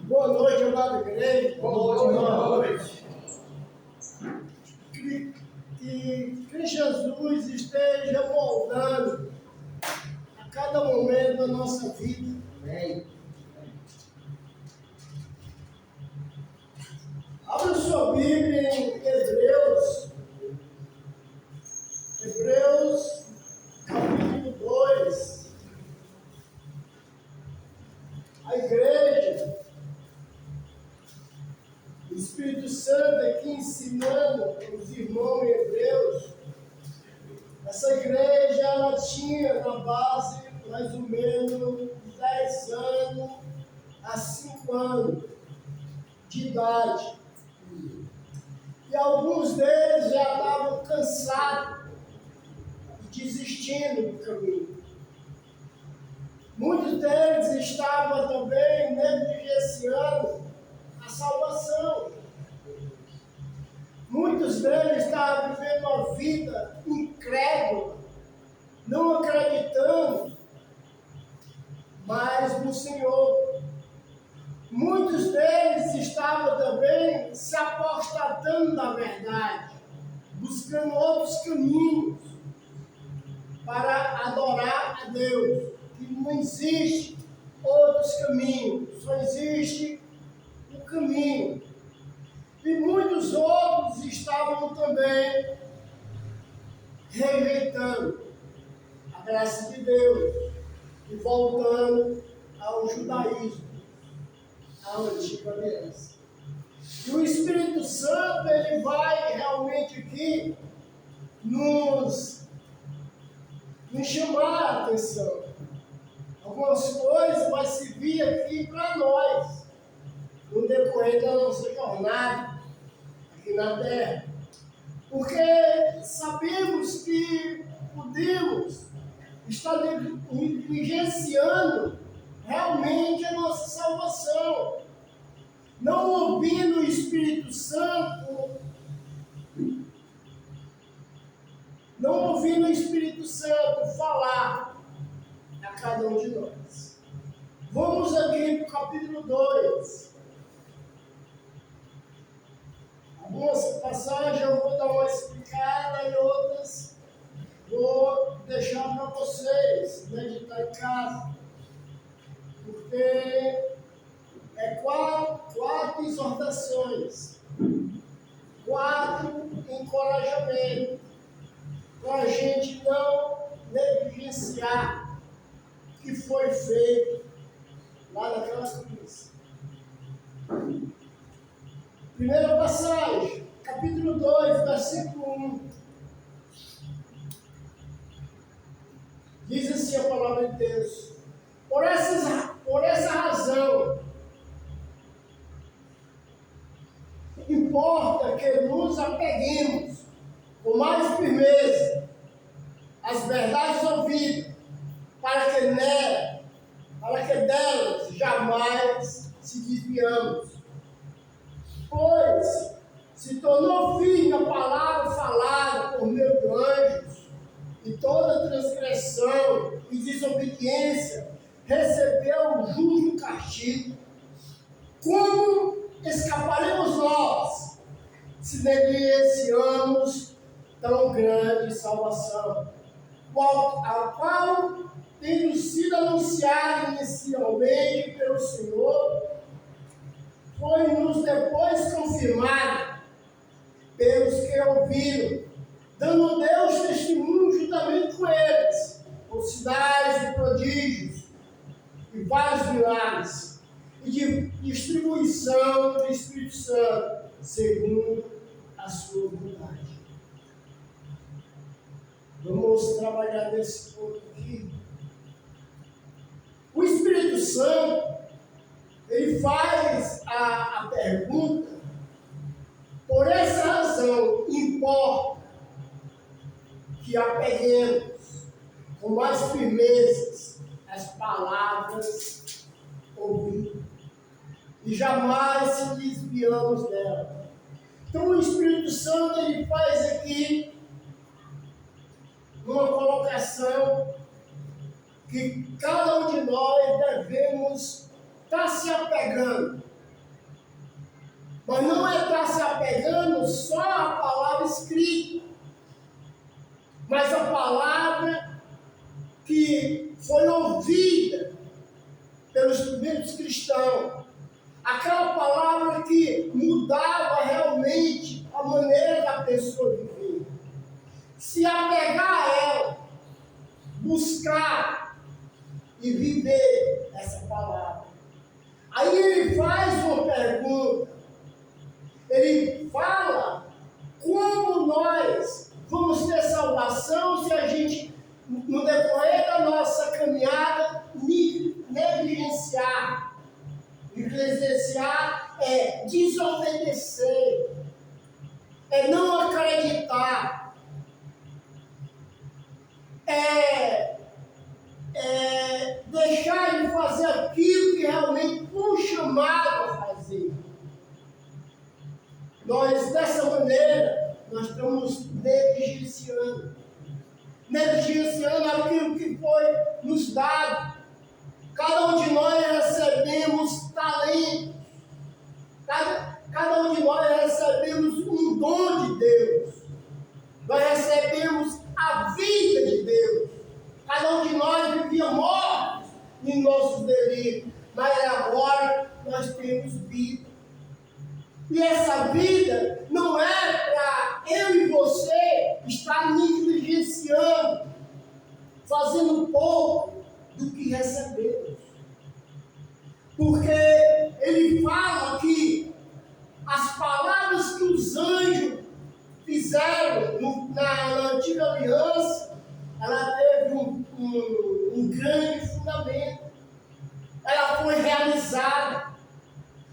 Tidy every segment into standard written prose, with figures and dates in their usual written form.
Boa noite, amada igreja. Boa noite. Que Jesus esteja moldando a cada momento da nossa vida. Amém. Abra sua Bíblia em Hebreus, capítulo 2. A igreja, o Espírito Santo aqui ensinando os irmãos em Hebreus. Essa igreja, ela tinha na base mais ou menos 10 anos a 5 anos de idade. E alguns deles já estavam cansados e desistindo do caminho. Muitos deles estavam também negligenciando a salvação. Muitos deles estavam vivendo uma vida incrédula, não acreditando mais no Senhor. Muitos deles estavam também se apostatando da verdade, buscando outros caminhos para adorar a Deus. Que não existe outros caminhos, só existe um caminho. E muitos outros estavam também rejeitando a graça de Deus e voltando ao judaísmo, à antiga aliança. E o Espírito Santo, ele vai realmente aqui nos chamar a atenção. Algumas coisas vai servir aqui para nós, no decorrer da nossa jornada aqui na Terra. Porque sabemos que podemos estar negligenciando realmente a nossa salvação, não ouvindo o Espírito Santo, falar a cada um de nós. Vamos aqui para o capítulo 2. Algumas passagens eu vou dar uma explicada e outras vou deixar para vocês meditar em casa. Porque é quatro exortações, 4 encorajamentos, para a gente não negligenciar o que foi feito lá naquela cruz. Primeira passagem, capítulo 2, versículo 1. Diz assim a palavra de Deus: Por essa razão, importa que nos apeguemos com mais firmeza às verdades ouvidas, para que delas jamais se desviamos. Pois se tornou firme a palavra falada por meio de anjos, e toda transgressão e desobediência recebeu um justo castigo. Como escaparemos nós se negligenciamos tão grande salvação, a qual tem sido anunciada inicialmente pelo Senhor, foi-nos depois confirmado pelos que ouviram, dando Deus testemunho juntamente com eles, com sinais e prodígios, e vários milagres, e de distribuição do Espírito Santo, segundo a sua vontade. Vamos trabalhar nesse ponto aqui. O Espírito Santo, ele faz a pergunta: por essa razão importa que apeguemos com mais firmeza as palavras ouvidas e jamais se desviamos dela. Então o Espírito Santo, ele faz aqui numa colocação que cada um de nós devemos estar se apegando. Mas não é estar se apegando só à palavra escrita, mas a palavra que foi ouvida pelos primeiros cristãos. Aquela palavra que mudava realmente a maneira da pessoa viver. Se apegar a ela, buscar e viver essa palavra. Aí ele faz uma pergunta. Ele fala como nós vamos ter salvação se a gente, no decorrer da nossa caminhada, negligenciar. Negligenciar é desobedecer, é não acreditar, é deixar de fazer aquilo que realmente foi chamado a fazer. Nós, dessa maneira, nós estamos negligenciando aquilo que foi nos dado. Cada um de nós recebemos talento. Cada um de nós recebemos um dom de Deus. Nós recebemos a vida de Deus. Cada um de nós vivia mortos em nossos delitos. Mas agora nós temos vida. E essa vida não é para eu e você estar negligenciando, fazendo pouco do que recebemos. Porque ele fala que as palavras que os anjos fizeram na antiga aliança, ela teve um grande fundamento. Ela foi realizada.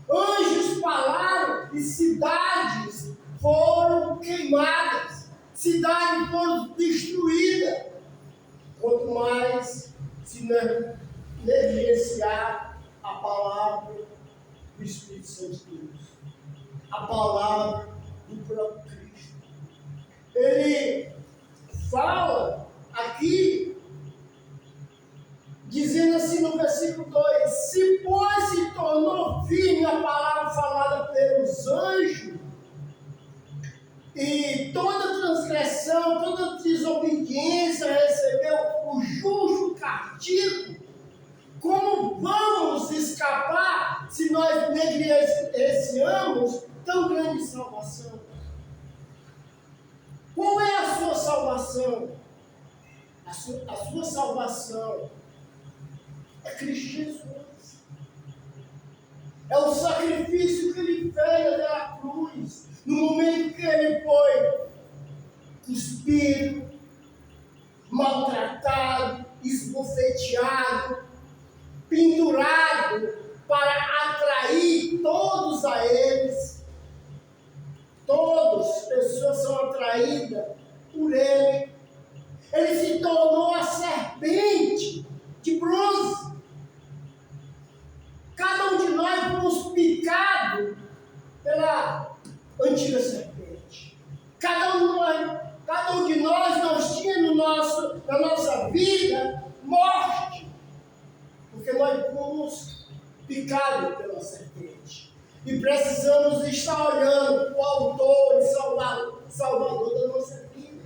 Anjos falaram e cidades foram queimadas, cidades foram destruídas. Quanto mais se negligenciar a palavra do Espírito Santo de Deus, a palavra do próprio Cristo. Ele fala aqui, dizendo assim no versículo 2: se pois se tornou firme a palavra falada pelos anjos, e toda transgressão, toda desobediência recebeu o justo castigo, como vamos escapar se nós negligenciamos tão grande salvação? Qual é a sua salvação? A sua salvação é Cristo Jesus. É o sacrifício que ele fez na cruz. No momento que ele foi cuspido, maltratado, esbofeteado, pendurado para atrair todos a eles. Todas as pessoas são atraídas por ele. Ele se tornou a serpente de bronze. Cada um de nós fomos picados pela antiga serpente. Cada um de nós tinha na nossa vida morte, porque nós fomos picados pela serpente. E precisamos estar olhando o autor e salvador da nossa vida,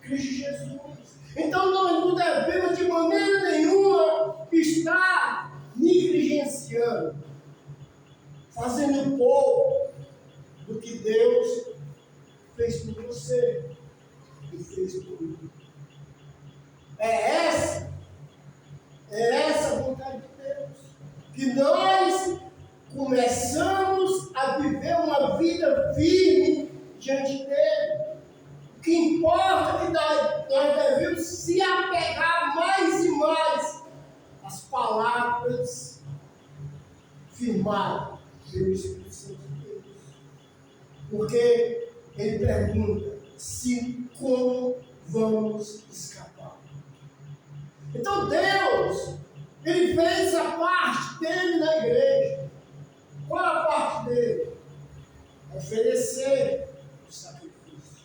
Cristo Jesus. Então nós não devemos de maneira nenhuma estar negligenciando, fazendo pouco do que Deus fez por você e fez por mim. É essa a vontade de Deus. Que nós começamos a viver uma vida firme diante dele. O que importa é que nós devemos se apegar mais e mais às palavras firmadas pelo Espírito Santo de Deus. Porque ele pergunta como vamos escapar. Então Deus, ele fez a parte dele na igreja. Qual é a parte dele? Oferecer o sacrifício.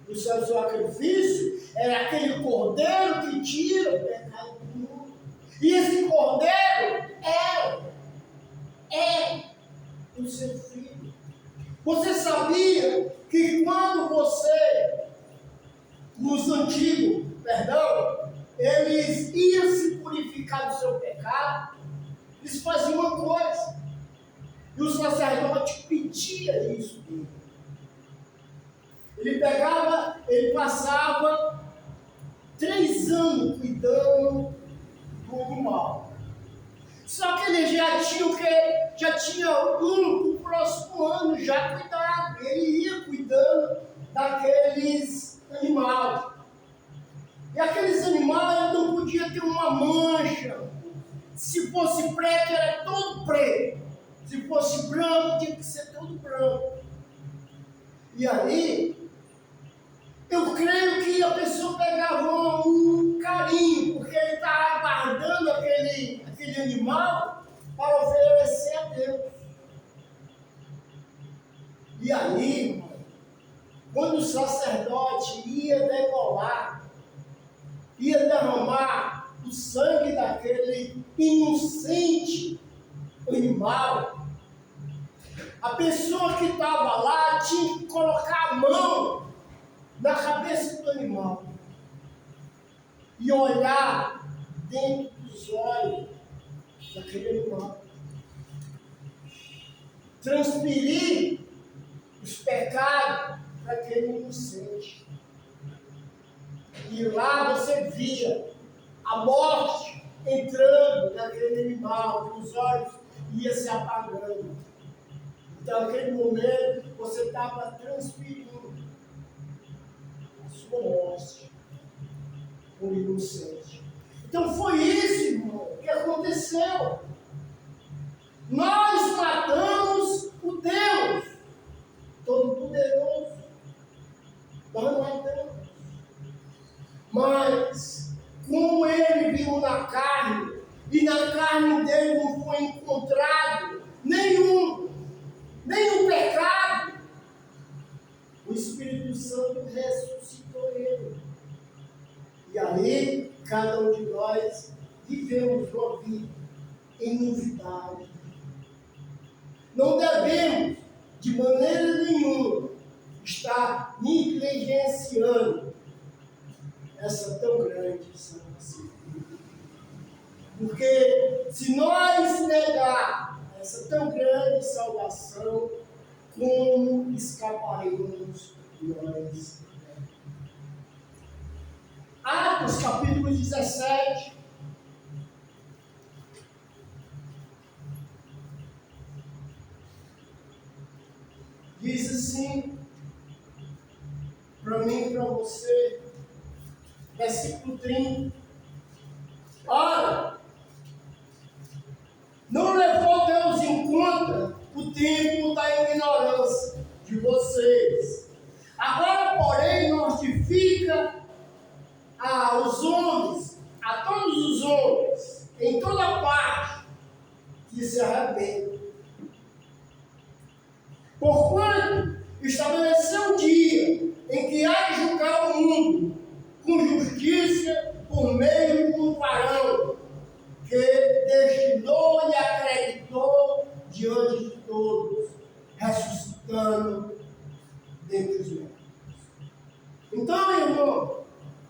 o seu sacrifício era aquele cordeiro que tira o pecado do mundo. E esse cordeiro é o seu filho. Você sabia que quando nos antigos, eles iam se purificar do seu pecado, eles faziam uma coisa, e o sacerdote pedia isso dele. Ele passava 3 anos cuidando do animal. Só que ele já tinha pro próximo ano já cuidado. Ele ia cuidando daqueles animais. E aqueles animais não podiam ter uma mancha. Se fosse preto, era todo preto. Se fosse branco, tinha que ser todo branco. E aí, eu creio que a pessoa pegava um carinho, porque ele estava guardando aquele animal para oferecer a Deus. E aí, irmão, quando o sacerdote ia derramar o sangue daquele inocente animal, a pessoa que estava lá tinha que colocar a mão na cabeça do animal e olhar dentro dos olhos daquele animal, transferir os pecados daquele inocente. E lá você via a morte entrando naquele animal, os olhos iam se apagando. Então, naquele momento, você estava transferindo a sua morte por inocente. Então, foi isso, irmão, que aconteceu. Nós matamos o Deus Todo-Poderoso. Nós matamos. Mas, como ele viu na carne, e na carne dele não foi encontrado nenhum pecado, o Espírito Santo ressuscitou ele. E aí, cada um de nós vivemos uma vida em novidade. Não devemos, de maneira nenhuma, estar negligenciando essa tão grande salvação. Porque se nós negar essa tão grande salvação, como escaparemos nós? Atos capítulo 17. Diz assim, para mim e para você, versículo 30. Ora, não levou Deus em conta o tempo da ignorância de vocês. Agora, porém, notifica aos homens, a todos os homens, em toda parte, que se arrependem. Porquanto estabeleceu um dia em que há de julgar o mundo com justiça por meio de um varão que destinou e acreditou diante de todos, ressuscitando dentre os mortos. Então, irmão,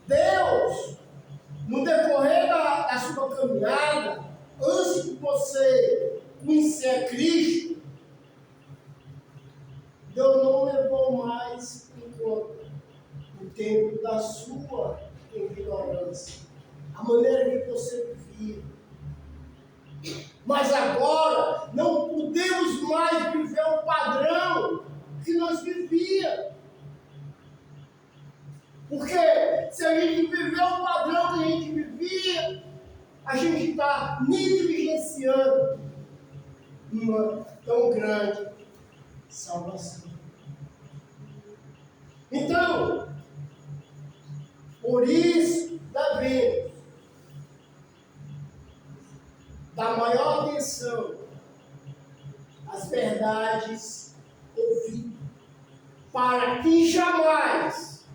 Deus, no decorrer da sua caminhada, antes de você conhecer Cristo, Deus não levou mais em conta o tempo da sua ignorância, a maneira que você vivia. Mas agora não podemos mais viver o padrão que nós vivíamos. Porque se a gente viver o padrão que a gente vivia, a gente está negligenciando uma tão grande salvação. Então, por isso devemos dar maior atenção às verdades ouvidas, para que jamais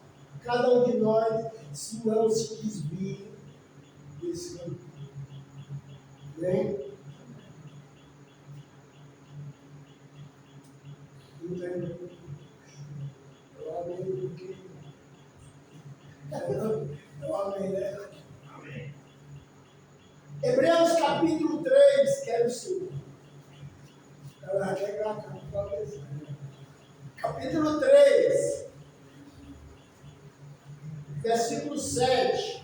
cada um de nós, se não se desvie desse caminho. Amém? Entendeu? Eu amei do que. Eu amei, né? Amém. Hebreus capítulo 3, quero sim. Capítulo 3, versículo 7.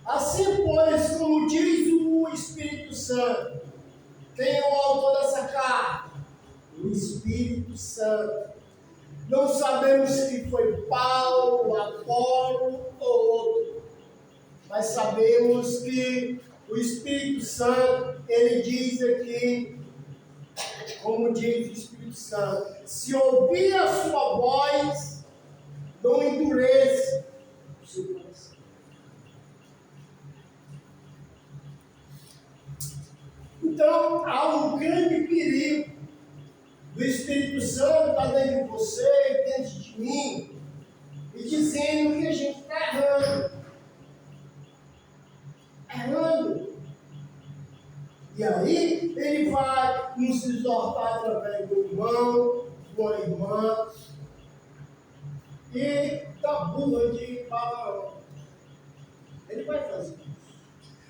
Assim, pois, como diz o Espírito Santo, quem é o autor dessa carta? O Espírito Santo. Não sabemos se foi Paulo, Apolo ou outro, mas sabemos que o Espírito Santo, ele diz aqui, como diz o Espírito Santo, se ouvir a sua voz, não endureça o seu coração. Então, há um grande perigo do Espírito Santo estar dentro de você, dentro de mim, e dizendo que a gente está errando. Errando. E aí, ele vai nos exortar através do irmão, de uma irmã, e da burra de Balaão. Ele vai fazer isso.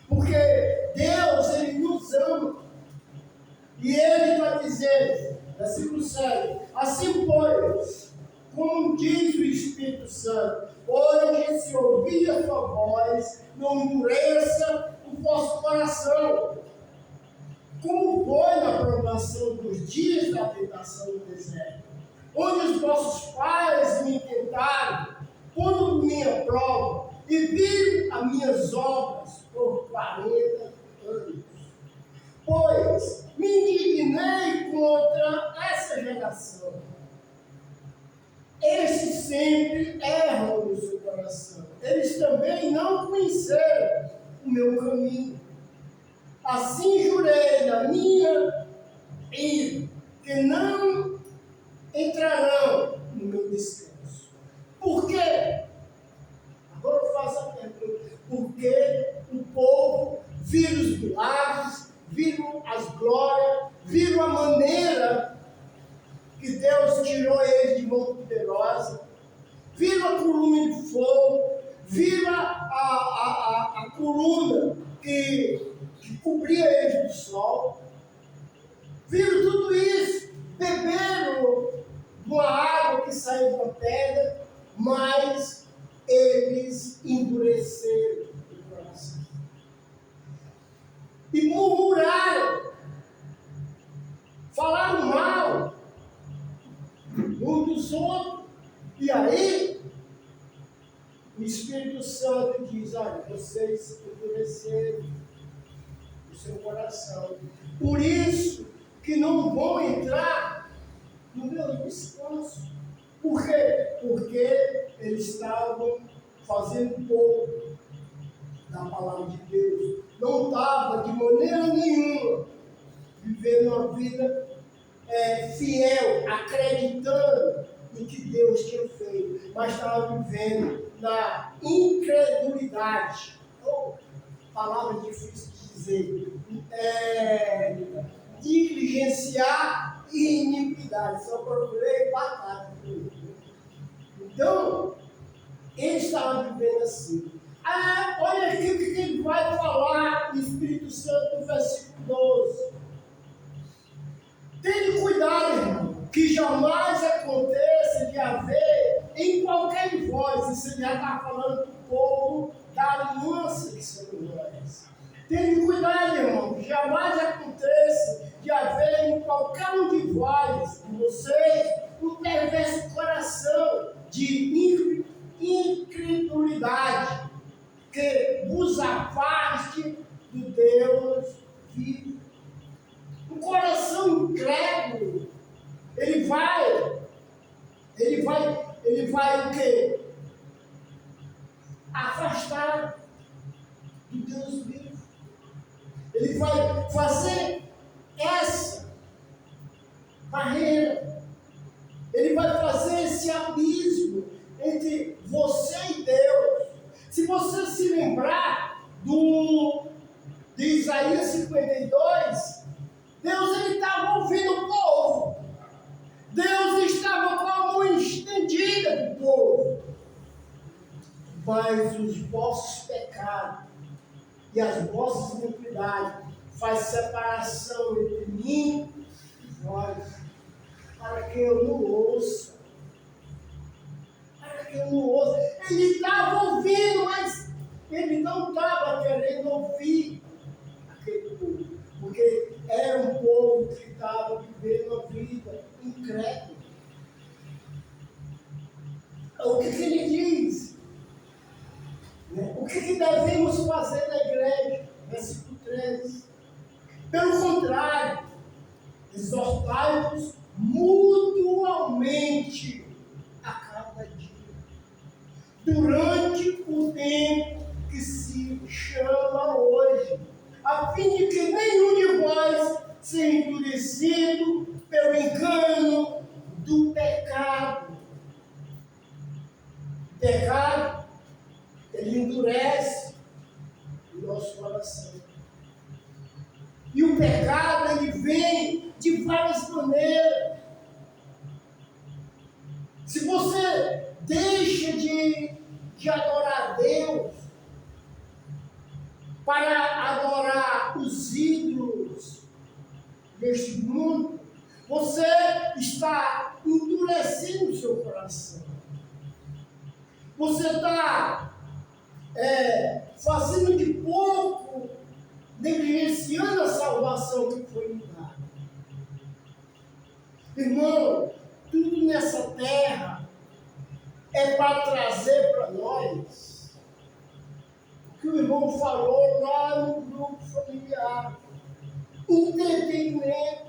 Porque Deus, ele nos ama. E ele está dizendo, versículo 7, assim pois, como diz o Espírito Santo, hoje se ouvir a sua voz, não endureça o vosso coração, como foi na provação dos dias da tentação do deserto, onde os vossos pais me tentaram, pondo minha prova, e viram as minhas obras por 40 anos. Pois me indignei contra essa geração. Estes sempre erram no seu coração. Eles também não conheceram o meu caminho. Assim jurei na minha ira, que não entrarão no meu descanso. Por quê? Agora eu faço a pergunta. Porque o povo viu os milagres, viram as glórias, viram a maneira que Deus tirou eles de mão poderosa, viram a coluna de fogo, viram a coluna que cobria eles do sol, viram tudo isso, beberam uma água que saiu da pedra, mas eles endureceram o coração. E murmuraram, falaram mal um dos outros, e aí o Espírito Santo diz: olha, vocês endureceram o seu coração, por isso que não vão entrar no meu descanso. Por quê? Porque eles estavam fazendo pouco da palavra de Deus, não estava de maneira nenhuma vivendo uma vida fiel, acreditando no que Deus tinha feito, mas estava vivendo na incredulidade. Palavra difícil de dizer. Negligenciar e iniquidade. Só procurei batata. Então, ele estava vivendo assim. Olha aqui o que ele vai falar, o Espírito Santo, no versículo 12. Tenha cuidado, irmão, que jamais aconteça de haver em qualquer voz, isso ele já está falando do povo da aliança que são nós. Tenha cuidado, irmão, que jamais aconteça de haver em qualquer um de vós, de vocês, um perverso coração de incredulidade, que vos afaste do Deus vivo. O coração incrédulo, ele vai o quê? Afastar do Deus vivo. Ele vai fazer barreira. Ele vai fazer esse abismo entre você e Deus. Se você se lembrar de Isaías 52, Deus estava ouvindo o povo. Deus estava com a mão estendida do povo. Mas os vossos pecados e as vossas iniquidades faz separação entre mim e vós, para que eu não ouça. Para que eu não ouça. Ele estava ouvindo, mas ele não estava querendo ouvir aquele povo, porque era um povo que estava vivendo a vida incrédula. O que ele diz? O que devemos fazer na igreja? Versículo 13. Pelo contrário, exortai-vos mutuamente a cada dia, durante o tempo que se chama hoje, a fim de que nenhum de vós seja endurecido pelo engano do pecado. O pecado, ele endurece o nosso coração. E o pecado, ele vem de várias maneiras. Se você deixa de adorar a Deus para adorar os ídolos deste mundo, você está endurecendo o seu coração. Você está fazendo de pouco, negligenciando a salvação que foi me dada. Irmão, tudo nessa terra é para trazer para nós o que o irmão falou lá no grupo familiar: entretenimento.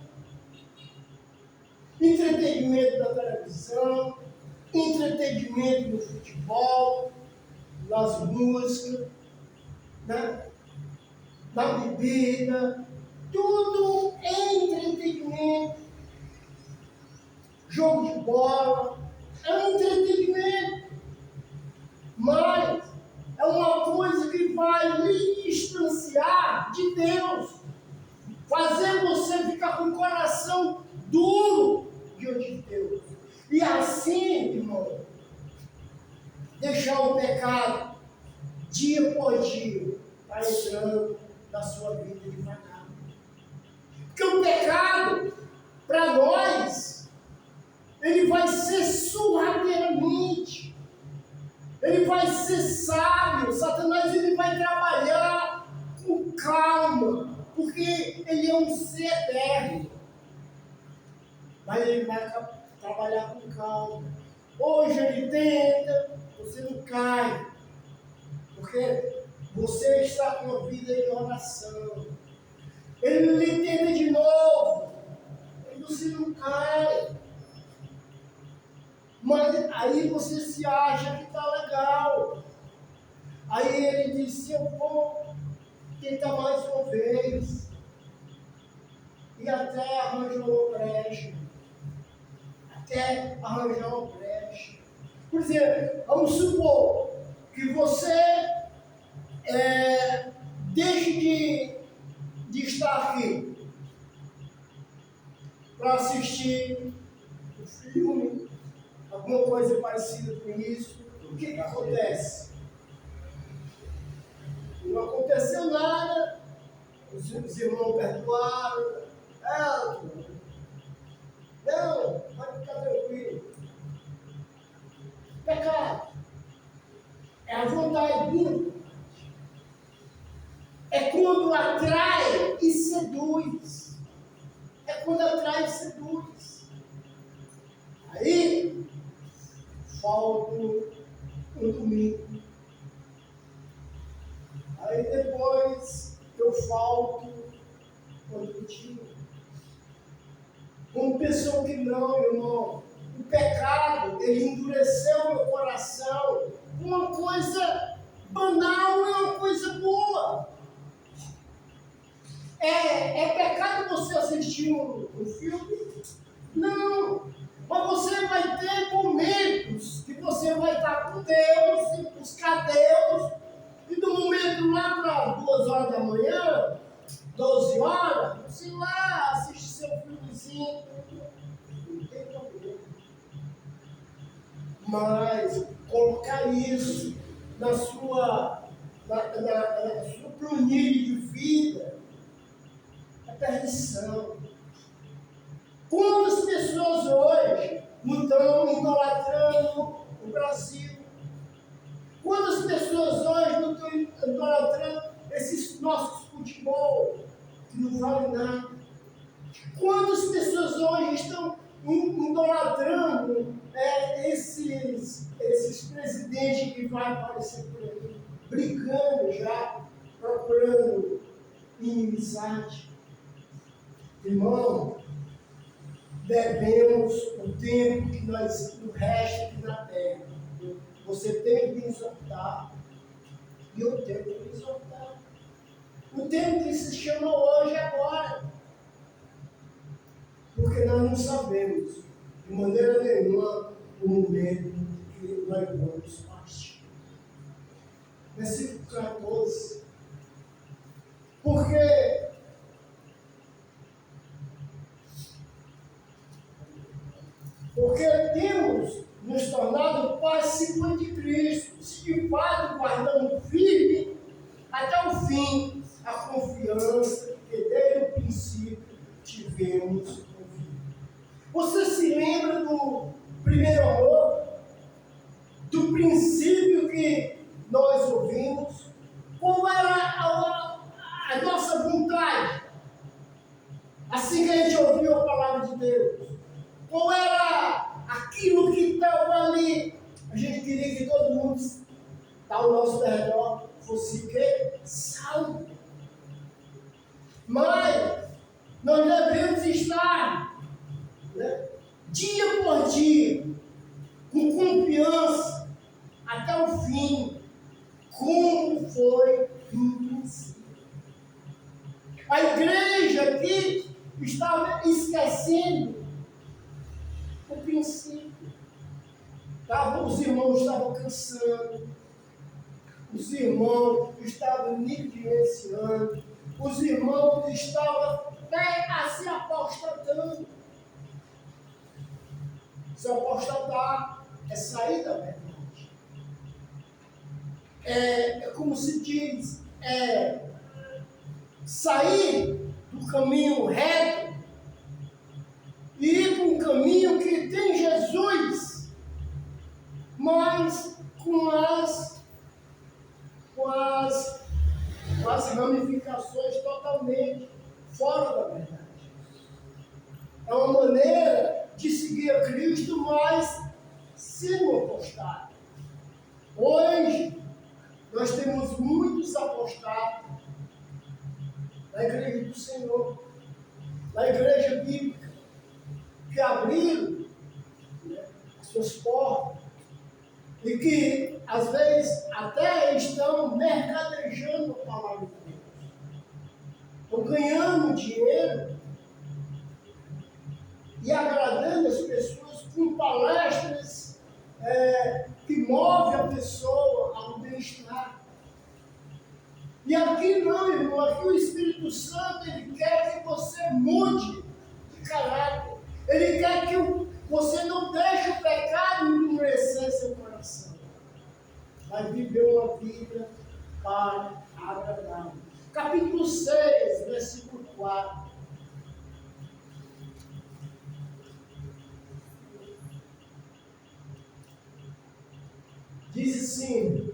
Entretenimento da televisão, entretenimento no futebol, nas músicas, na bebida, tudo é entretenimento. Jogo de bola é um entretenimento, mas é uma coisa que vai lhe distanciar de Deus, fazer você ficar com o coração duro diante de Deus. E assim, irmão, deixar o pecado dia por dia vai entrando na sua vida devagar. Porque o pecado, para nós, ele vai ser sorrateiramente, ele vai ser sábio. Satanás, ele vai trabalhar com calma, porque ele é um ser eterno, mas ele vai trabalhar com calma. Hoje ele tenta, você não cai, porque você está com a vida de oração. Ele lhe tenta de novo, e você não cai. Mas aí você se acha que está legal. Aí ele disse: eu vou tentar mais uma vez. E até arranjou uma brecha. Até arranjar uma brecha. Por exemplo, vamos supor que você deixe de estar aqui para assistir um filme, alguma coisa parecida com isso. O que acontece? Não aconteceu nada, os irmãos perdoaram. Não, pode ficar tranquilo. Pecado é a vontade dura. É quando atrai e seduz. É quando atrai e seduz. Aí, falto um domingo. Aí depois eu falto outro dia. Como pessoa que não, irmão. O pecado, ele endureceu meu coração. Uma coisa banal é uma coisa boa. É pecado você assistir um filme? Não, mas você vai ter momentos que você vai estar com Deus e buscar Deus, e do momento lá para 2 horas da manhã, 12 horas, você lá assiste seu filmezinho, não tem problema. Mas colocar isso na sua planilha de vida é perdição. Quantas pessoas hoje não estão idolatrando o Brasil? Quantas pessoas hoje não estão idolatrando esses nossos futebol que não valem nada? Quantas pessoas hoje estão idolatrando esses presidentes que vão aparecer por aí, brigando já, procurando inimizade? Irmão, devemos o tempo que o resto aqui na terra. Você tem que me exortar, e eu tenho que me exortar. O tempo que se chama hoje é agora. Porque nós não sabemos, de maneira nenhuma, o momento que nós vamos partir. Versículo 14. Porque temos nos tornado participantes de Cristo, se de fato guardamos firme até o fim a confiança que desde o princípio tivemos. Você se lembra do primeiro amor? Do princípio que nós ouvimos? Qual era a nossa vontade? Assim que a gente ouviu a palavra de Deus. Qual era aquilo que estava ali? A gente queria que todo mundo está ao nosso redor fosse o quê? Salvo. Mas nós devemos estar, né, dia por dia, com confiança, até o fim, como foi no princípio. A igreja aqui estava esquecendo o princípio. Os irmãos estavam cansando, os irmãos estavam negligenciando, os irmãos estavam até se apostatando. Se apostatar é sair da verdade. É como se diz, sair do caminho reto e ir para um caminho que tem Jesus, mas com as ramificações totalmente fora da verdade. É uma maneira de seguir a Cristo, mas sendo apostado. Hoje, nós temos muitos apostados na igreja do Senhor, na igreja bíblica, que abriram, né, as suas portas e que, às vezes, até estão mercadejando a palavra de Deus. Estão ganhando dinheiro e agradando as pessoas com palestras que movem a pessoa ao bem-estar. E aqui não, irmão, aqui o Espírito Santo, ele quer que você mude de caráter. Ele quer que você não deixe o pecado endurecer seu coração. Vai viver uma vida para agradar. Capítulo 6, versículo 4. Diz assim,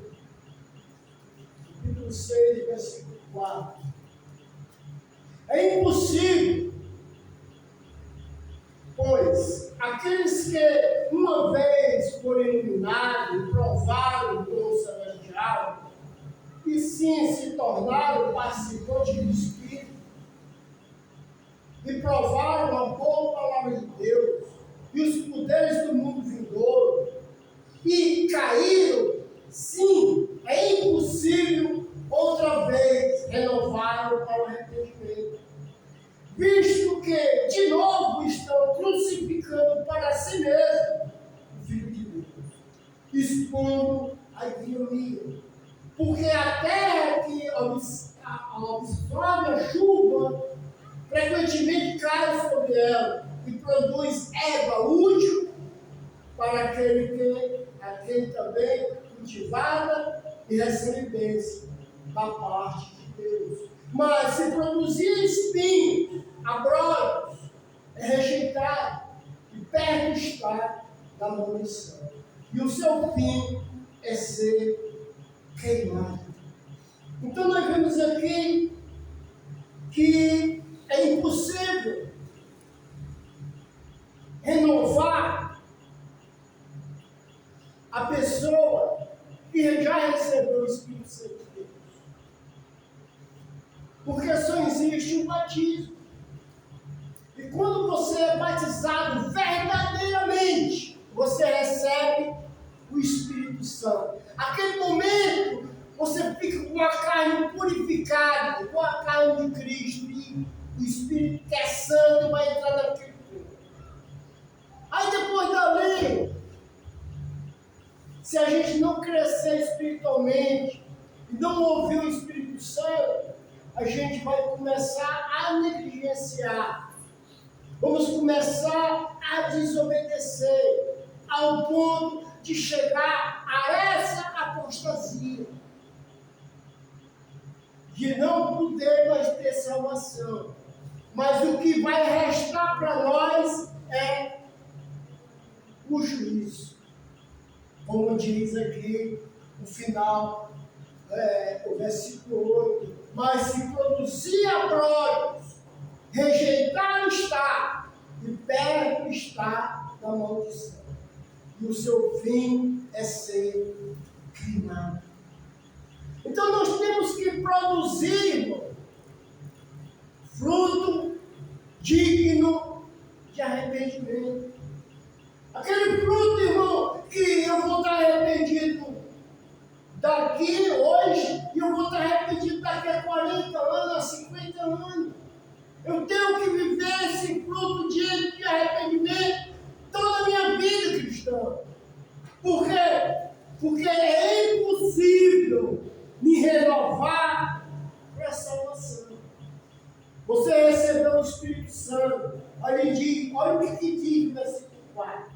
capítulo 6, versículo 4. É impossível, pois aqueles que uma vez foram eliminados e provaram o dom celestial, e sim se tornaram participantes do Espírito, e provaram a boa palavra de Deus, e os poderes do mundo vindouro, e caíram, sim, é impossível outra vez renovar para o arrependimento, visto que de novo estão crucificados expondo a ignomia. Porque a terra que absorve a chuva, frequentemente cai sobre ela e produz erva útil para aquele também cultivada e recebe bênção da parte de Deus. Mas se produzir espinhos, abrolhos, é rejeitado e perto está da maldição. E o seu fim é ser queimado. Então nós vemos aqui que é impossível renovar a pessoa que já recebeu o Espírito Santo de Deus. Porque só existe um batismo. E quando você é batizado verdadeiramente, você recebe o Espírito Santo. Aquele momento, você fica com a carne purificada, com a carne de Cristo, e o Espírito que é santo vai entrar naquele corpo. Aí depois dali, se a gente não crescer espiritualmente, e não ouvir o Espírito Santo, a gente vai começar a negligenciar. Vamos começar a desobedecer, ao ponto de chegar a essa apostasia, de não poder mais ter salvação. Mas o que vai restar para nós é o juízo. Como diz aqui no final, o versículo 8. Mas se produzir abrolhos, rejeitado está, e perto está da maldição. E o seu fim é ser queimado. Então nós temos que produzir fruto digno de arrependimento. Aquele fruto, irmão, que eu vou estar arrependido daqui, hoje, e eu vou estar arrependido daqui a 40 anos, a 50 anos. Eu tenho que viver esse fruto digno de arrependimento toda a minha vida cristã. Por quê? Porque é impossível me renovar para a salvação. Você recebeu o Espírito Santo. Olha o que diz no versículo 4.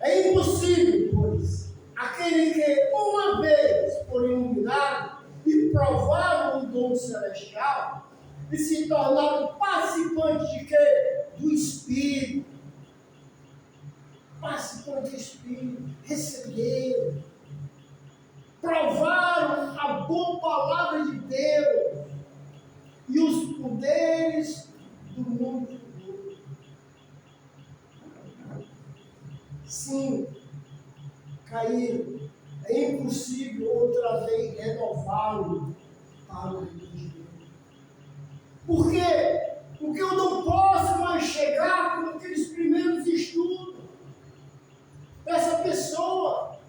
É impossível, pois, aquele que uma vez for iluminado e provaram o dom celestial e se tornaram participantes de quê? Do Espírito. Participantes do Espírito. Receberam. Provaram a boa palavra de Deus e os poderes do mundo futuro. Sim, caíram. É impossível outra vez renová-lo para o reino de Deus. Por quê? Porque eu não posso mais chegar com aqueles primeiros estudos dessa pessoa.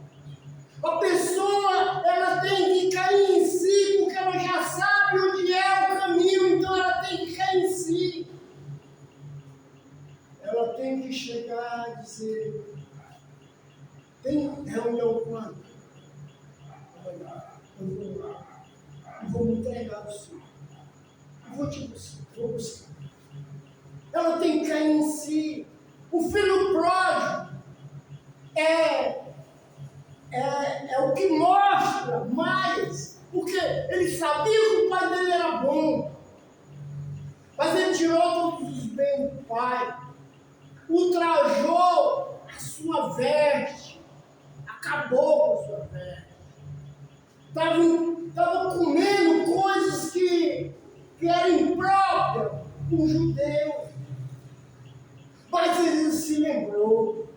A pessoa, ela tem que cair em si, porque ela já sabe onde é o caminho, então ela tem que cair em si. Ela tem que chegar a dizer: tem reunião quando? Eu vou lá. Eu vou me entregar ao Senhor. Eu vou buscar. Ela tem que cair em si. O filho pródigo é o que mostra mais, porque ele sabia que o pai dele era bom, mas ele tirou todos os bens do pai, ultrajou a sua veste, acabou com a sua veste, estava comendo coisas que eram impróprias para um judeu, mas ele se lembrou: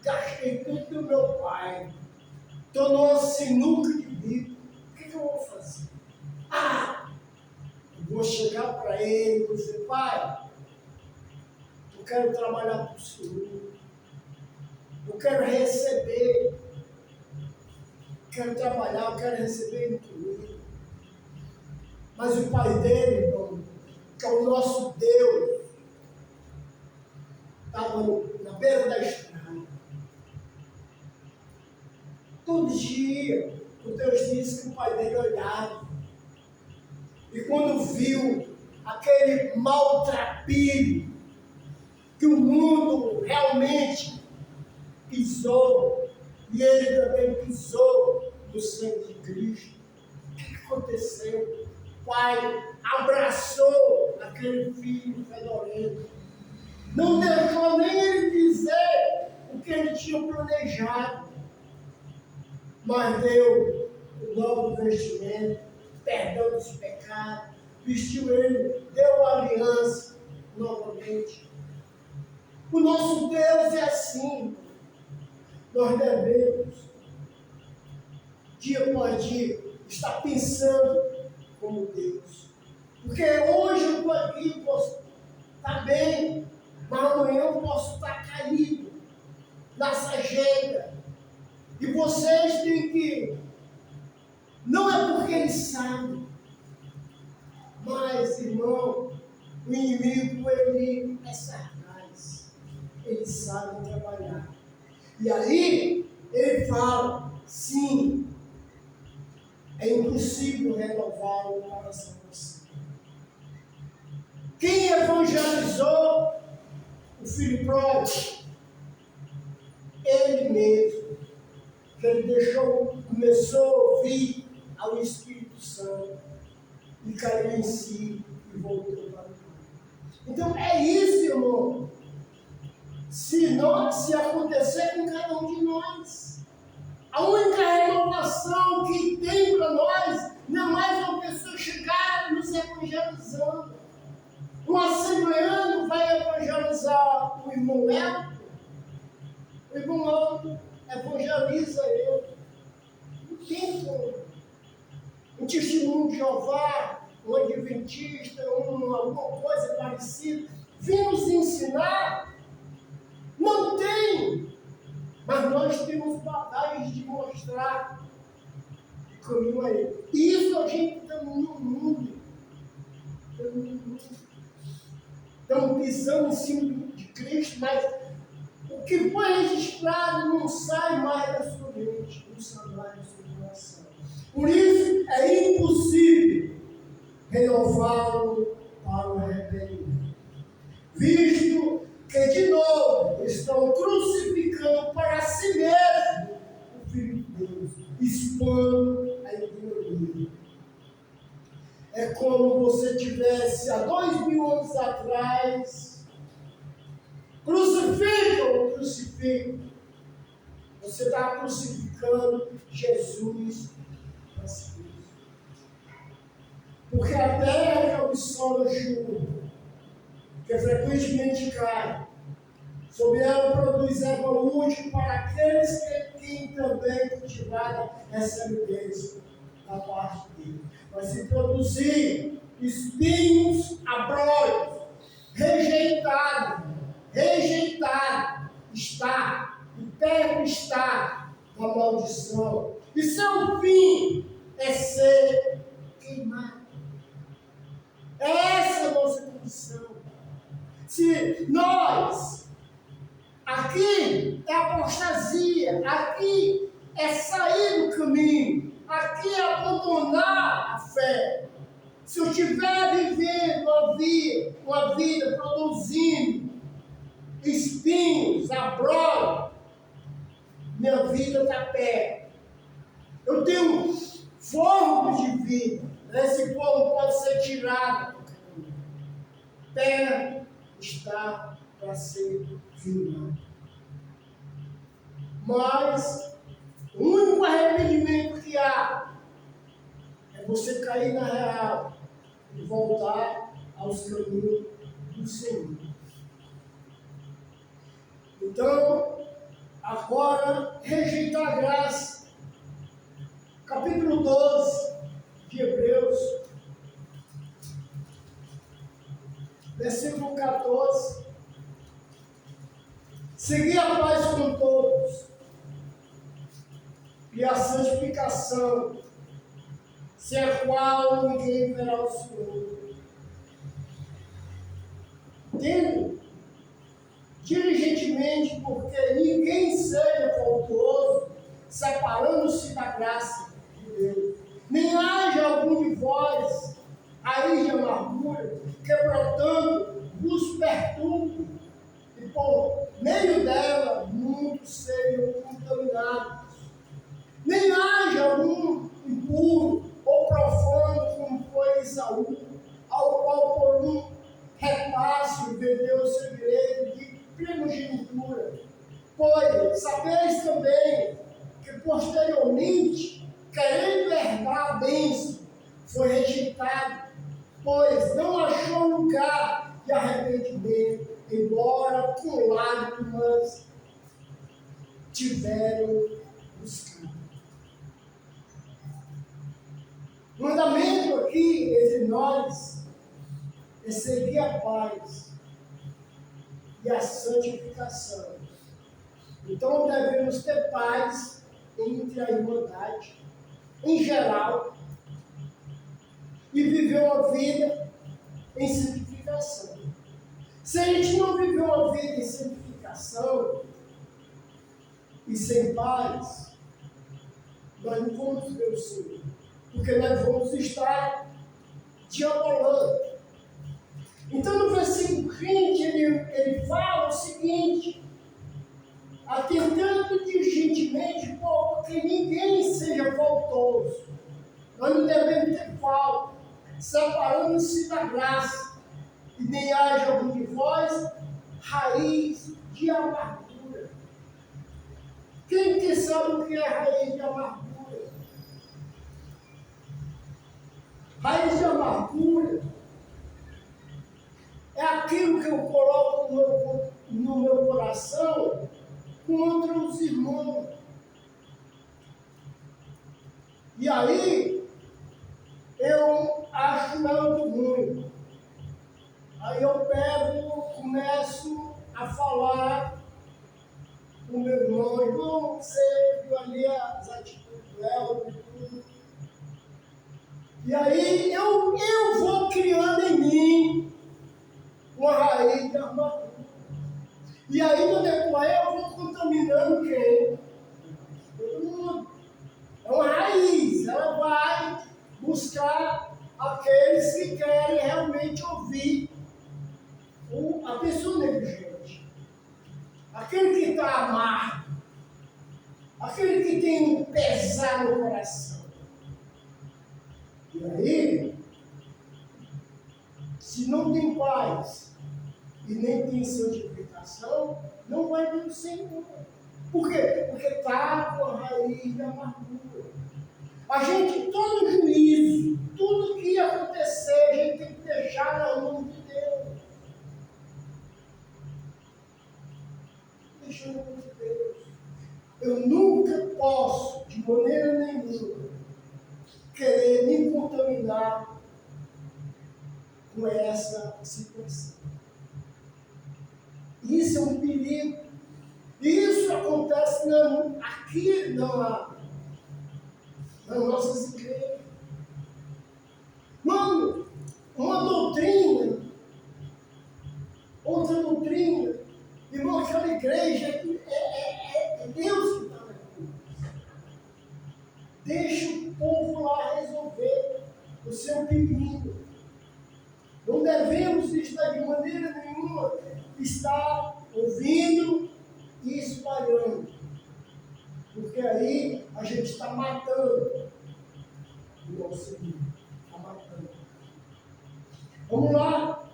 gastei tudo do meu pai, estou numa sinuca de bico, o que eu vou fazer? Eu vou chegar para ele e vou dizer: pai, eu quero trabalhar para o Senhor, eu quero receber, quero trabalhar, eu quero receber incluído. Mas o pai dele, irmão, que é o nosso Deus, estava na beira da estrada. Todo dia, o Deus disse que o pai dele olhava. E quando viu aquele maltrapilho que o mundo realmente pisou, e ele também pisou no sangue de Cristo, o que aconteceu? O pai abraçou aquele filho fedorento, não deixou nem ele dizer o que ele tinha planejado, mas deu o novo vestimento, perdão dos pecados, vestiu ele, deu a aliança novamente. O nosso Deus é assim. Nós devemos, dia após dia, estar pensando como Deus. Porque hoje eu estou aqui, posso estar bem, mas amanhã eu posso estar caído na sarjeta. E vocês têm que, não é porque eles sabem, mas, irmão, o inimigo, ele é sagaz, ele sabe trabalhar. E aí, ele fala, sim, é impossível renová-lo para a salvação. Quem evangelizou o filho pródigo? Ele mesmo. Que ele começou a ouvir ao Espírito Santo e caiu em si e voltou para o Pai. Então é isso, irmão. Se acontecer com cada um de nós, a única renovação que tem para nós não é mais uma pessoa chegar nos evangelizando. Um assembleano vai evangelizar o irmão Elton, o irmão Elton evangeliza ele. Não tem como. Um testemunho de Jeová, um adventista, alguma coisa parecida, vem nos ensinar. Não tem. Mas nós temos batalhas de mostrar o caminho a ele. E isso a gente está no mundo. Estamos pisando em cima de Cristo, mas o que foi registrado não sai mais da sua mente, não sai mais da sua coração. Por isso é impossível renová-lo para o arrependimento. Visto que de novo estão crucificando para si mesmo o Filho de Deus, expondo a ignorância. É como você tivesse há 2000 anos atrás, crucifica. Você está crucificando Jesus para si mesmo. Porque a terra que absorve a chuva, que frequentemente cai, sobre ela produz erva útil para aqueles que também cultivaram recebe bênção da parte dele. Mas se produzir espinhos, abrolhos, rejeitado, está, e perto está da maldição. E seu fim é ser queimado. Essa é a nossa condição. Se nós, aqui é apostasia, aqui é sair do caminho, aqui é abandonar a fé. Se eu estiver vivendo uma vida produzindo espinhos, abrolhos, minha vida está perto. Eu tenho formas de vida. Esse povo pode ser tirado. Terra está para ser filmado. Mas o único arrependimento que há é você cair na real e voltar aos caminhos do Senhor. Então, agora, rejeitar a graça. Capítulo 12 de Hebreus, versículo 14. Seguir a paz com todos e a santificação, sem a qual ninguém verá o Senhor. Tendo dirigido urgentemente, porque ninguém seja faltoso, separando-se da graça de Deus. Nem haja algum de vós, raiz de amargura, que brotando vos perturbe, e por meio dela muitos sejam contaminados. Nem haja algum impuro ou profano, como foi Esaú, ao qual por um repasse vendeu o seu direito de primogenitura. Pois sabeis também que posteriormente, querendo herdar a bênção, foi rejeitado, pois não achou lugar de arrependimento, embora com lágrimas tiveram buscado. O mandamento aqui entre nós é seguir a paz e a santificação. Então devemos ter paz entre a irmandade, em geral, e viver uma vida em santificação. Se a gente não viver uma vida em santificação e sem paz, nós não vamos ver o Senhor, porque nós vamos estar diabolando. Então no versículo 20 ele fala o seguinte: atentando diligentemente, porque ninguém seja faltoso. Nós não devemos ter falta, separando-se da graça, e nem haja algum de vós raiz de amargura. Quem que sabe o que é raiz de amargura? Raiz de amargura é aquilo que eu coloco no meu coração contra os irmãos. E aí, eu acho algo ruim. Aí eu começo a falar com o meu irmão, você viu ali as atitudes dela e tudo. E aí eu vou criando em mim uma raiz de amargura. E aí no decorrer eu vou contaminando quem? Todo mundo. É uma raiz, ela vai buscar aqueles que querem realmente ouvir a pessoa negligente. Aquele que está amargo, aquele que tem um pesar no coração. E aí, se não tem paz e nem tem santificação, não vai ver o Senhor. Por quê? Porque está com a raiz da amargura. A gente, todo juízo, tudo que acontecer, a gente tem que deixar na mão de Deus. Deixa na mão de Deus. Eu nunca posso, de maneira nenhuma, querer me contaminar com essa situação. Isso é um perigo. Isso acontece aqui nas nossas igrejas. Mano, uma doutrina, outra doutrina, irmão, aquela igreja é Deus que está aqui. Deixa o povo lá resolver o seu pepino. Não devemos estar de maneira nenhuma estar ouvindo e espalhando. Porque aí a gente está matando o nosso filho. Está matando. Vamos lá.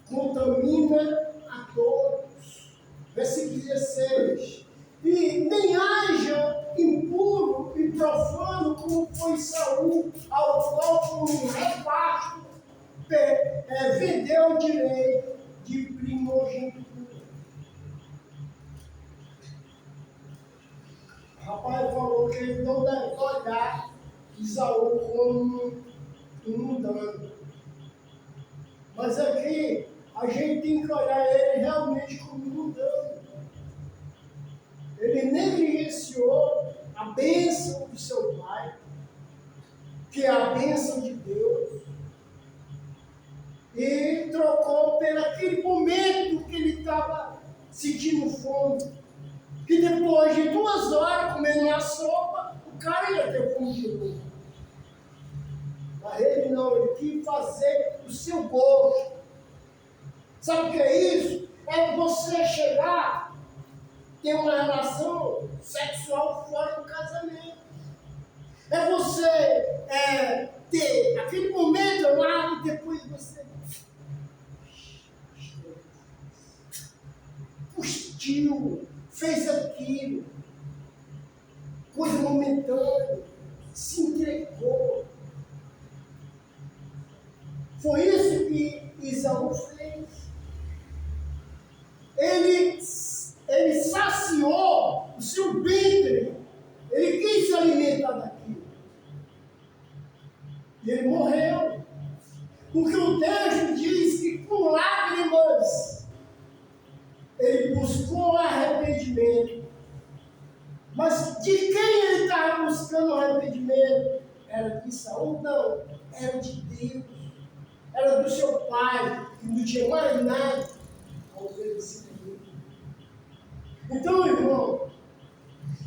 Contamina a todos. Versículo 16. E nem haja impuro e profano como foi Saul, ao qual por um reparto vendeu o direito de primogenitura. O rapaz falou que ele não deve olhar Isaú como um mundano. Mas aqui a gente tem que olhar ele realmente como um mundano. Ele negligenciou a bênção do seu pai, que é a bênção de Deus, e trocou pelo aquele momento que ele estava sentindo fome. Que depois de 2 horas comendo uma sopa, o cara ia ter fome de novo. Mas ele não, ele quis fazer o seu gosto. Sabe o que é isso? É você chegar, ter uma relação sexual fora do casamento. É você ter aquele momento lá e depois você postiu, fez aquilo, coisa momentânea, se entregou. Foi isso que Isaú fez. Ele saciou o seu ventre, ele quis se alimentar daquilo. E ele morreu. Porque o texto diz que com lágrimas ele buscou arrependimento. Mas de quem ele estava buscando arrependimento? Era de Saul? Não, era de Deus. Era do seu pai, que não tinha mais nada a oferecer. Então, irmão,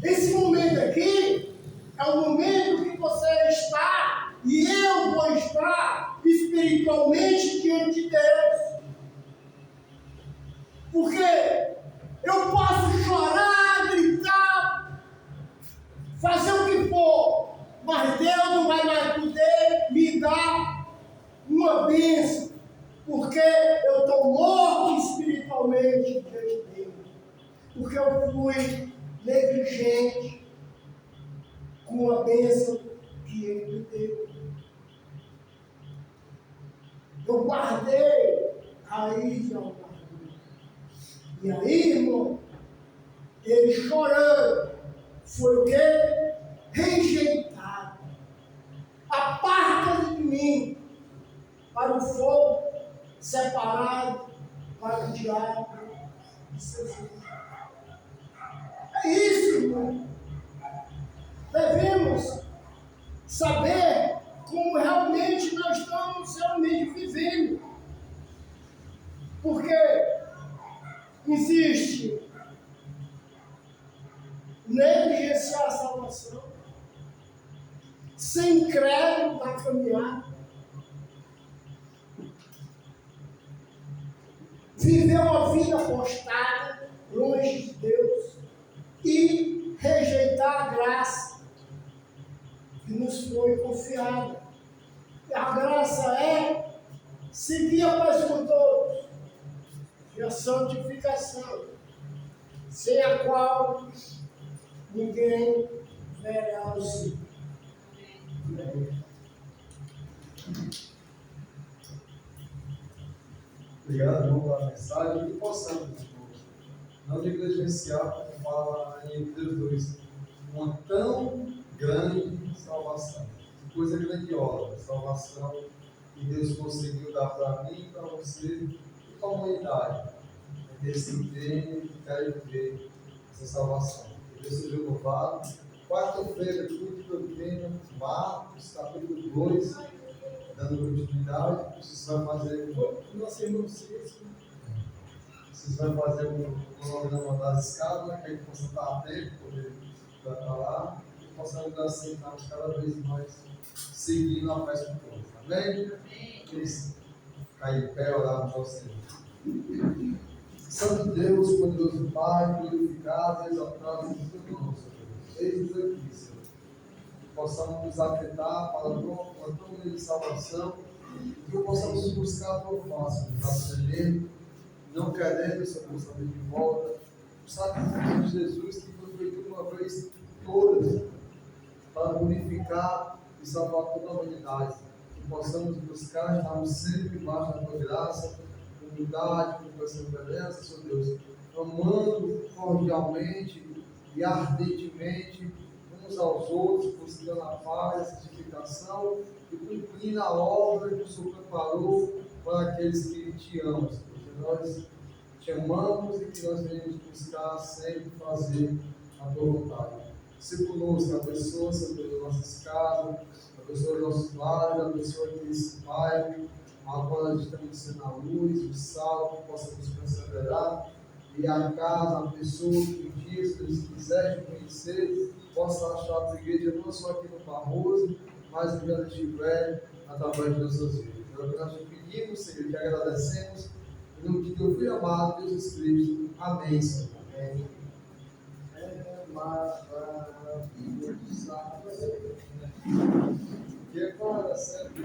esse momento aqui é o momento que você está e eu vou estar espiritualmente diante de Deus. Porque eu posso chorar, gritar, fazer o que for, mas Deus não vai mais poder me dar uma bênção, porque eu estou morto espiritualmente diante dele. Porque eu fui negligente com a bênção que ele me deu. Eu guardei a raiz de altar. E aí, irmão, ele chorando, foi o quê? Rejeitado. Aparta de mim para o fogo separado para o diabo e seus filhos. É isso, irmão. Devemos saber como realmente nós estamos vivendo. Porque existe negligenciar a salvação, sem credo na caminhada, viver uma vida postada longe de Deus e rejeitar a graça que nos foi confiada. E a graça é seguir a paz com todos e a santificação, sem a qual ninguém verá o Senhor. Obrigado, irmão, pela mensagem. Que possamos, irmãos, não negligenciar, como fala em Hebreus 2, uma tão grande salvação. Que coisa grandiosa, salvação que Deus conseguiu dar para mim, para você e para a humanidade. É desse empenho que quero viver essa salvação. Que Deus seja louvado. Quarta-feira, culto de doutrina, Marcos, capítulo 2, dando continuidade. Vocês vão fazer vocês vão fazer um cronograma das escadas, que a gente possa estar atento, poder falar, e possamos assim estarmos cada vez mais seguindo a festa com todos. Amém? Eles caem em pé, orarmos ao Senhor. Santo Deus, poderoso Pai, glorificado e exaltado em tudo nosso, eis-nos aqui, Senhor. Que possamos nos atentar para a tua grande salvação, e que possamos buscar a tua face, nos aprender, não querendo essa saber de volta, o sacrifício de Jesus que foi feito uma vez todas, para glorificar e salvar toda a humanidade. Que possamos buscar, estarmos sempre embaixo da tua graça, humildade, com perseverança, Senhor Deus, amando cordialmente e ardentemente uns aos outros, buscando a paz, a santificação e cumprindo a obra que o Senhor preparou para aqueles que te amam. Que nós te amamos e que nós venhamos buscar sempre fazer a tua vontade. Se conosco, abençoa, Senhor Deus, nossas casas, abençoa nossos lares, abençoa esse Pai. Agora estamos sendo a luz, o sal, que possamos perseverar e e a casa, a pessoa que um dia, se eles quiserem conhecer, possa achar a tua igreja não só aqui no Barroso, mas onde ela estiver, através de nossas vidas. É o que nós te pedimos, Senhor, te agradecemos, em nome de teu Filho amado, Jesus Cristo. Amém, Senhor. Amém. Que agora, certo?